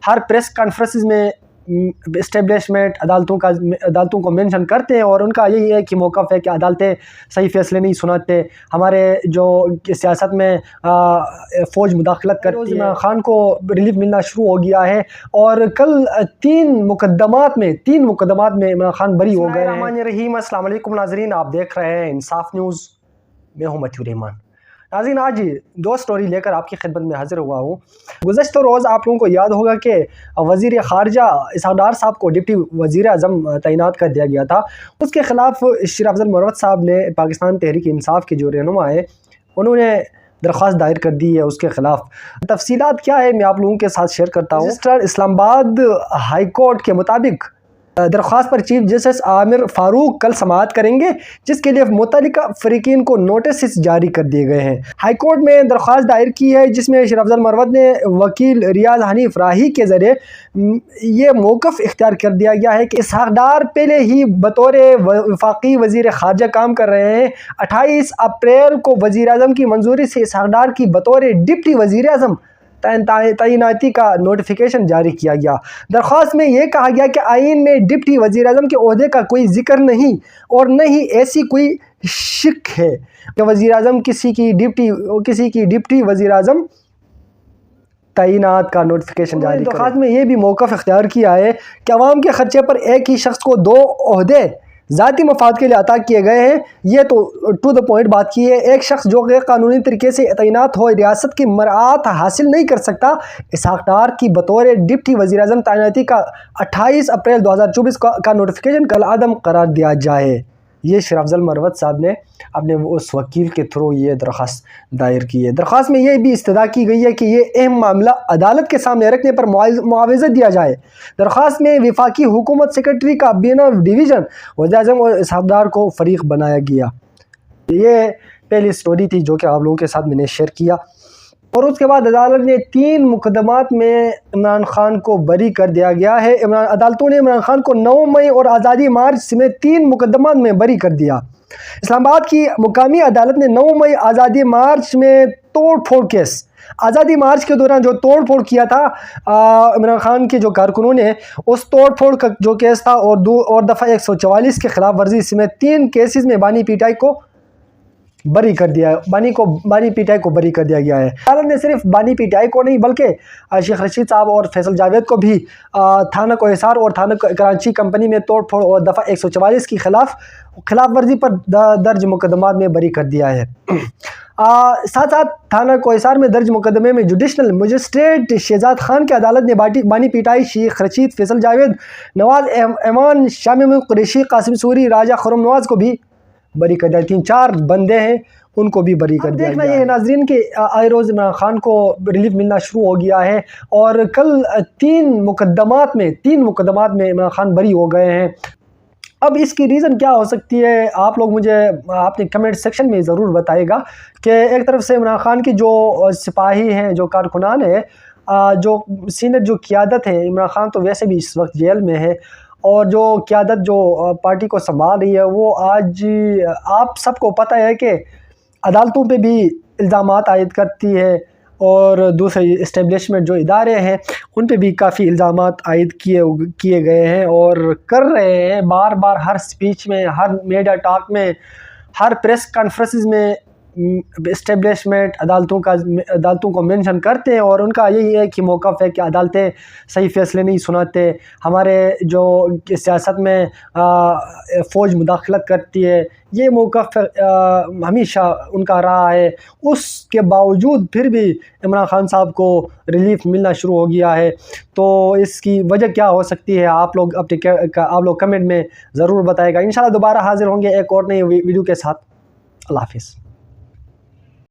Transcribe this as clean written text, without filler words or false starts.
ہر press conferences میں establishment عدالتوں کو مینشن کرتے ہیں، اور ان کا یہی ہے کہ موقف ہے کہ عدالتیں صحیح فیصلے نہیں سناتے، ہمارے جو سیاست میں فوج مداخلت کرتی ہے۔ عمران خان کو ریلیف ملنا شروع ہو گیا ہے، اور کل تین مقدمات میں عمران خان بری ہو گئے ہیں۔ الرحمن الرحیم، السلام علیکم ناظرین، آپ دیکھ رہے ہیں انصاف نیوز، میں ہوں متیور رحمان۔ ناظرین، آج دو سٹوری لے کر آپ کی خدمت میں حاضر ہوا ہوں۔ گزشتہ روز آپ لوگوں کو یاد ہوگا کہ وزیر خارجہ اسحاق ڈار صاحب کو ڈپٹی وزیر اعظم تعینات کر دیا گیا تھا۔ اس کے خلاف شیر افضل مروت صاحب نے، پاکستان تحریک انصاف کے جو رہنما ہیں، انہوں نے درخواست دائر کر دی ہے اس کے خلاف۔ تفصیلات کیا ہے میں آپ لوگوں کے ساتھ شیئر کرتا ہوں۔ رجسٹرار اسلام آباد ہائی کورٹ کے مطابق درخواست پر چیف جسٹس عامر فاروق کل سماعت کریں گے، جس کے لیے متعلقہ فریقین کو نوٹسز جاری کر دیے گئے ہیں۔ ہائی کورٹ میں درخواست دائر کی ہے، جس میں شیر افضل مروت نے وکیل ریاض حنیف راہی کے ذریعے یہ موقف اختیار کر دیا گیا ہے کہ اسحاق ڈار پہلے ہی بطور وفاقی وزیر خارجہ کام کر رہے ہیں۔ 28 اپریل کو وزیر اعظم کی منظوری سے اسحاق ڈار کی بطور ڈپٹی وزیر اعظم تعیناتی کا نوٹیفیکیشن جاری کیا گیا۔ درخواست میں یہ کہا گیا کہ آئین میں ڈپٹی وزیر اعظم کے عہدے کا کوئی ذکر نہیں، اور نہ ہی ایسی کوئی شک ہے کہ وزیر اعظم کسی کی ڈپٹی وزیر اعظم تعینات کا نوٹیفیکیشن جاری کرے۔ درخواست میں یہ بھی موقف اختیار کیا ہے کہ عوام کے خرچے پر ایک ہی شخص کو 2 عہدے ذاتی مفاد کے لیے عطا کیے گئے ہیں۔ یہ تو ٹو دا پوائنٹ بات کی ہے۔ ایک شخص جو غیر قانونی طریقے سے تعینات ہو ریاست کی مراعات حاصل نہیں کر سکتا۔ اسحاق ڈار کی بطور ڈپٹی وزیر اعظم تعیناتی کا 28 اپریل 2024 کا نوٹیفیکیشن کالعدم قرار دیا جائے۔ یہ شیر افضل مروت صاحب نے اپنے اس وکیل کے تھرو یہ درخواست دائر کی ہے۔ درخواست میں یہ بھی استدعا کی گئی ہے کہ یہ اہم معاملہ عدالت کے سامنے رکھنے پر معاوضہ دیا جائے۔ درخواست میں وفاقی حکومت سیکرٹری کا بینہ ڈویژن وزیر اعظم اور اسحاق ڈار کو فریق بنایا گیا۔ یہ پہلی سٹوری تھی جو کہ آپ لوگوں کے ساتھ میں نے شیئر کیا، اور اس کے بعد عدالت نے 3 مقدمات میں عمران خان کو بری کر دیا گیا ہے۔ عدالتوں نے عمران خان کو 9 مئی اور آزادی مارچ سمیت 3 مقدمات میں بری کر دیا۔ اسلام آباد کی مقامی عدالت نے 9 مئی آزادی مارچ میں توڑ پھوڑ کیس، آزادی مارچ کے دوران جو توڑ پھوڑ کیا تھا عمران خان کے جو کارکنوں نے، اس توڑ پھوڑ کا جو کیس تھا اور دفعہ 144 کے خلاف ورزی سمیت 3 کیسز میں بانی پی ٹی آئی کو بری کر دیا ہے۔ بانی پی ٹی آئی کو بری کر دیا گیا ہے۔ عدالت نے صرف بانی پی ٹی آئی کو نہیں بلکہ شیخ رشید صاحب اور فیصل جاوید کو بھی تھانہ کوہ حصار اور تھانہ کراچی کمپنی میں توڑ پھوڑ اور دفعہ 144 کی خلاف ورزی پر درج مقدمات میں بری کر دیا ہے۔ ساتھ تھانہ کوہ حصار میں درج مقدمے میں جوڈیشنل مجسٹریٹ شہزاد خان کی عدالت نے بانی P T I Sheikh Rashid, Faisal Javed, نواز ایمان، شامی قریشی، قاسم سوری، راجہ خرم نواز کو بھی بری کر دیا۔ 3-4 بندے ہیں، ان کو بھی بری کر دیا۔ دیکھنا یہ ناظرین کہ آئے روز عمران خان کو ریلیف ملنا شروع ہو گیا ہے، اور کل 3 مقدمات میں عمران خان بری ہو گئے ہیں۔ اب اس کی ریزن کیا ہو سکتی ہے، آپ لوگ مجھے اپنے کمنٹ سیکشن میں ضرور بتائے گا کہ ایک طرف سے عمران خان کی جو سپاہی ہیں، جو کارکنان ہیں، جو سینئر جو قیادت ہے، عمران خان تو ویسے بھی اس وقت جیل میں ہے، اور جو قیادت جو پارٹی کو سنبھال رہی ہے، وہ آج آپ سب کو پتہ ہے کہ عدالتوں پہ بھی الزامات عائد کرتی ہے، اور دوسرے اسٹیبلشمنٹ جو ادارے ہیں ان پہ بھی کافی الزامات عائد کیے گئے ہیں اور کر رہے ہیں۔ بار بار ہر سپیچ میں، ہر میڈیا ٹاک میں، ہر پریس کانفرنسز میں اسٹیبلشمنٹ عدالتوں کو مینشن کرتے ہیں، اور ان کا یہی ہے کہ موقف ہے کہ عدالتیں صحیح فیصلے نہیں سناتے، ہمارے جو سیاست میں فوج مداخلت کرتی ہے، یہ موقف ہمیشہ ان کا رہا ہے۔ اس کے باوجود پھر بھی عمران خان صاحب کو ریلیف ملنا شروع ہو گیا ہے، تو اس کی وجہ کیا ہو سکتی ہے، آپ لوگ کمنٹ میں ضرور بتائے گا۔ انشاءاللہ دوبارہ حاضر ہوں گے ایک اور نئی ویڈیو کے ساتھ۔ اللہ حافظ۔